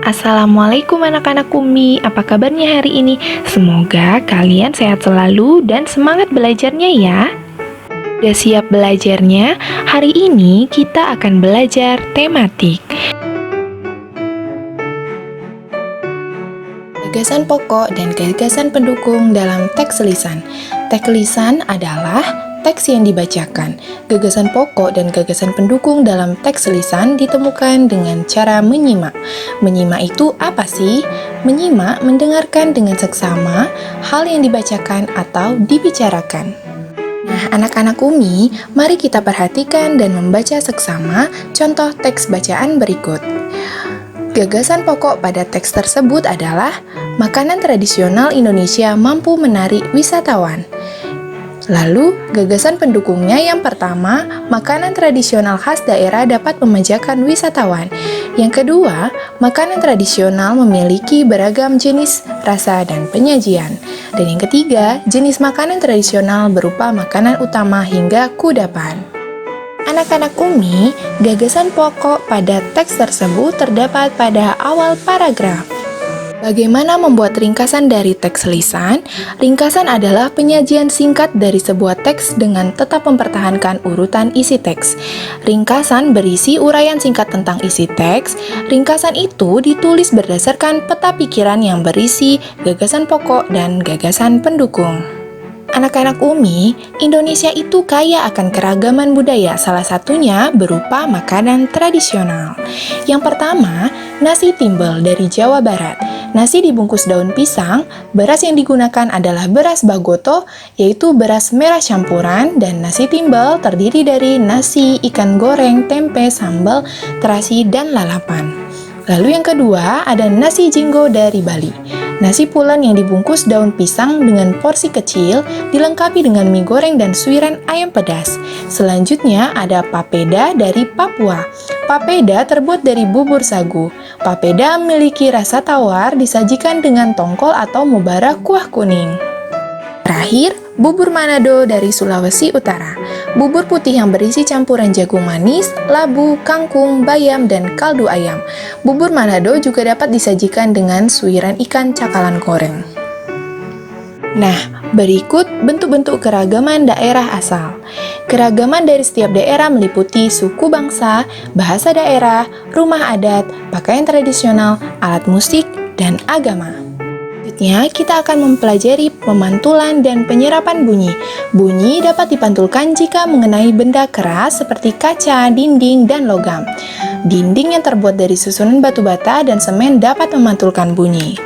Assalamualaikum anak-anak Umi, apa kabarnya hari ini? Semoga kalian sehat selalu dan semangat belajarnya ya. Udah siap belajarnya? Hari ini kita akan belajar tematik. Gagasan pokok dan gagasan pendukung dalam teks lisan. Teks lisan adalah teks yang dibacakan. Gagasan pokok dan gagasan pendukung dalam teks lisan ditemukan dengan cara menyimak. Menyimak itu apa sih? Menyimak mendengarkan dengan seksama hal yang dibacakan atau dibicarakan. Nah, anak-anak Umi, mari kita perhatikan dan membaca seksama contoh teks bacaan berikut. Gagasan pokok pada teks tersebut adalah makanan tradisional Indonesia mampu menarik wisatawan. Lalu, gagasan pendukungnya yang pertama, makanan tradisional khas daerah dapat memanjakan wisatawan. Yang kedua, makanan tradisional memiliki beragam jenis, rasa, dan penyajian. Dan yang ketiga, jenis makanan tradisional berupa makanan utama hingga kudapan. Anak-anak Umi, gagasan pokok pada teks tersebut terdapat pada awal paragraf. Bagaimana membuat ringkasan dari teks lisan? Ringkasan adalah penyajian singkat dari sebuah teks dengan tetap mempertahankan urutan isi teks. Ringkasan berisi uraian singkat tentang isi teks. Ringkasan itu ditulis berdasarkan peta pikiran yang berisi gagasan pokok dan gagasan pendukung. Anak-anak Umi, Indonesia itu kaya akan keragaman budaya, salah satunya berupa makanan tradisional. Yang pertama, nasi timbel dari Jawa Barat. Nasi dibungkus daun pisang, beras yang digunakan adalah beras bagoto, yaitu beras merah campuran, dan nasi timbel terdiri dari nasi, ikan goreng, tempe, sambal, terasi, dan lalapan. Lalu yang kedua, ada nasi jinggo dari Bali. Nasi pulen yang dibungkus daun pisang dengan porsi kecil, dilengkapi dengan mie goreng dan suiran ayam pedas. Selanjutnya ada papeda dari Papua. Papeda terbuat dari bubur sagu. Papeda memiliki rasa tawar, disajikan dengan tongkol atau mubara kuah kuning. Terakhir, bubur Manado dari Sulawesi Utara. Bubur putih yang berisi campuran jagung manis, labu, kangkung, bayam, dan kaldu ayam. Bubur Manado juga dapat disajikan dengan suiran ikan cakalang goreng. Nah, berikut bentuk-bentuk keragaman daerah asal. Keragaman dari setiap daerah meliputi suku bangsa, bahasa daerah, rumah adat, pakaian tradisional, alat musik, dan agama. Selanjutnya, kita akan mempelajari pemantulan dan penyerapan bunyi. Bunyi dapat dipantulkan jika mengenai benda keras seperti kaca, dinding, dan logam. Dinding yang terbuat dari susunan batu bata dan semen dapat memantulkan bunyi.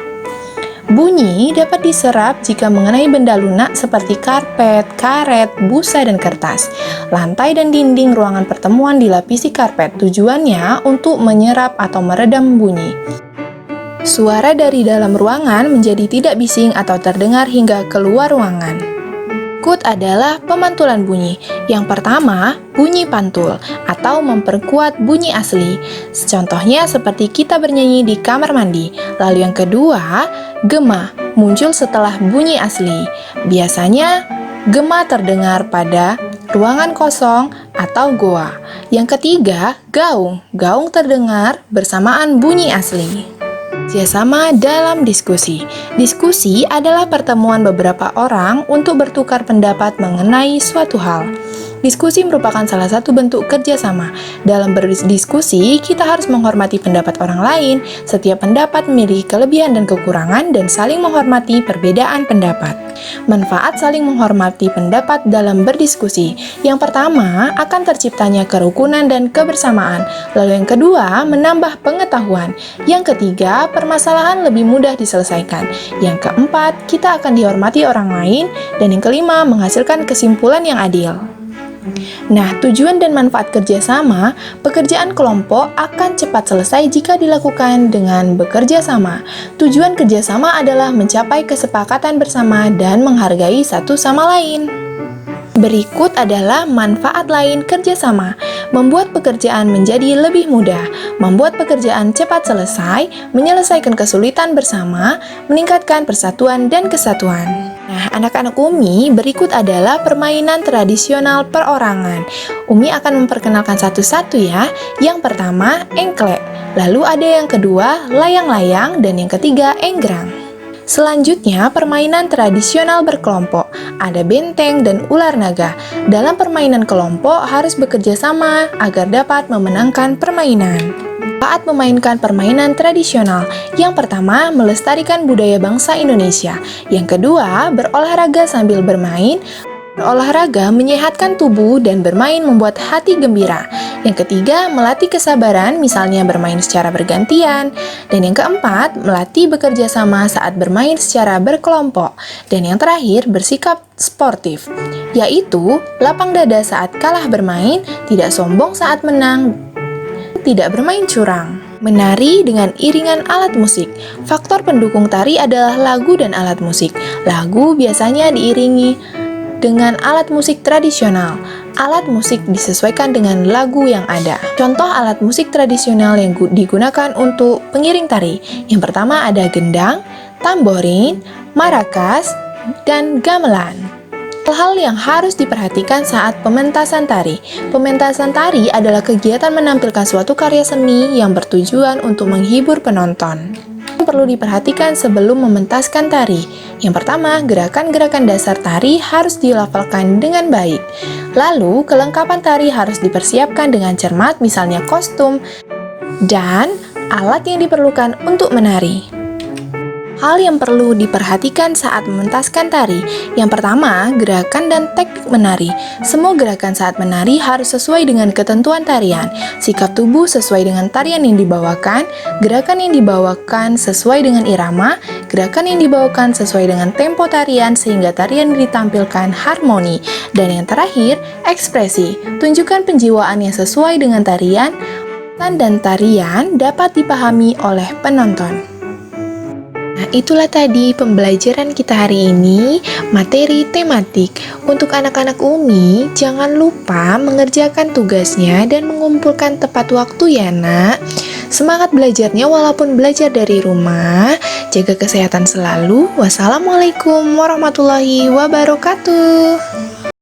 Bunyi dapat diserap jika mengenai benda lunak seperti karpet, karet, busa, dan kertas. Lantai dan dinding ruangan pertemuan dilapisi karpet, tujuannya untuk menyerap atau meredam bunyi. Suara dari dalam ruangan menjadi tidak bising atau terdengar hingga keluar ruangan. Berikut adalah pemantulan bunyi. Yang pertama, bunyi pantul atau memperkuat bunyi asli. Contohnya seperti kita bernyanyi di kamar mandi. Lalu yang kedua, gema, muncul setelah bunyi asli. Biasanya, gema terdengar pada ruangan kosong atau goa. Yang ketiga, gaung. Gaung terdengar bersamaan bunyi asli. Kerjasama dalam diskusi. Diskusi adalah pertemuan beberapa orang untuk bertukar pendapat mengenai suatu hal. Diskusi merupakan salah satu bentuk kerjasama. Dalam berdiskusi, kita harus menghormati pendapat orang lain. Setiap pendapat memiliki kelebihan dan kekurangan dan saling menghormati perbedaan pendapat. Manfaat saling menghormati pendapat dalam berdiskusi. Yang pertama, akan terciptanya kerukunan dan kebersamaan. Lalu yang kedua, menambah pengetahuan. Yang ketiga, permasalahan lebih mudah diselesaikan. Yang keempat, kita akan dihormati orang lain. Dan yang kelima, menghasilkan kesimpulan yang adil. Nah, tujuan dan manfaat kerjasama, pekerjaan kelompok akan cepat selesai jika dilakukan dengan bekerja sama. Tujuan kerjasama adalah mencapai kesepakatan bersama dan menghargai satu sama lain. Berikut adalah manfaat lain kerjasama, membuat pekerjaan menjadi lebih mudah, membuat pekerjaan cepat selesai, menyelesaikan kesulitan bersama, meningkatkan persatuan dan kesatuan. Nah, anak-anak Umi, berikut adalah permainan tradisional perorangan. Umi akan memperkenalkan satu-satu ya. Yang pertama, engklek. Lalu ada yang kedua, layang-layang, dan yang ketiga, enggrang. Selanjutnya, permainan tradisional berkelompok. Ada benteng dan ular naga. Dalam permainan kelompok harus bekerja sama agar dapat memenangkan permainan. Saat memainkan permainan tradisional, yang pertama, melestarikan budaya bangsa Indonesia. Yang kedua, berolahraga sambil bermain. Berolahraga menyehatkan tubuh dan bermain membuat hati gembira. Yang ketiga, melatih kesabaran, misalnya bermain secara bergantian. Dan yang keempat, melatih bekerja sama saat bermain secara berkelompok. Dan yang terakhir, bersikap sportif, yaitu lapang dada saat kalah bermain, tidak sombong saat menang, tidak bermain curang. Menari dengan iringan alat musik. Faktor pendukung tari adalah lagu dan alat musik. Lagu biasanya diiringi dengan alat musik tradisional. Alat musik disesuaikan dengan lagu yang ada. Contoh alat musik tradisional yang digunakan untuk pengiring tari. Yang pertama ada gendang, tamborin, marakas, dan gamelan. Hal-hal yang harus diperhatikan saat pementasan tari. Pementasan tari adalah kegiatan menampilkan suatu karya seni yang bertujuan untuk menghibur penonton. Perlu diperhatikan sebelum mementaskan tari. Yang pertama, gerakan-gerakan dasar tari harus dilafalkan dengan baik. Lalu, kelengkapan tari harus dipersiapkan dengan cermat, misalnya kostum dan alat yang diperlukan untuk menari. Hal yang perlu diperhatikan saat mementaskan tari. Yang pertama, gerakan dan teknik menari. Semua gerakan saat menari harus sesuai dengan ketentuan tarian. Sikap tubuh sesuai dengan tarian yang dibawakan, gerakan yang dibawakan sesuai dengan irama, gerakan yang dibawakan sesuai dengan tempo tarian sehingga tarian ditampilkan harmoni. Dan yang terakhir, ekspresi. Tunjukkan penjiwaan yang sesuai dengan tarian, dan tarian dapat dipahami oleh penonton. Nah, itulah tadi pembelajaran kita hari ini, materi tematik. Untuk anak-anak UMI, jangan lupa mengerjakan tugasnya dan mengumpulkan tepat waktu ya nak. Semangat belajarnya walaupun belajar dari rumah. Jaga kesehatan selalu. Wassalamualaikum warahmatullahi wabarakatuh.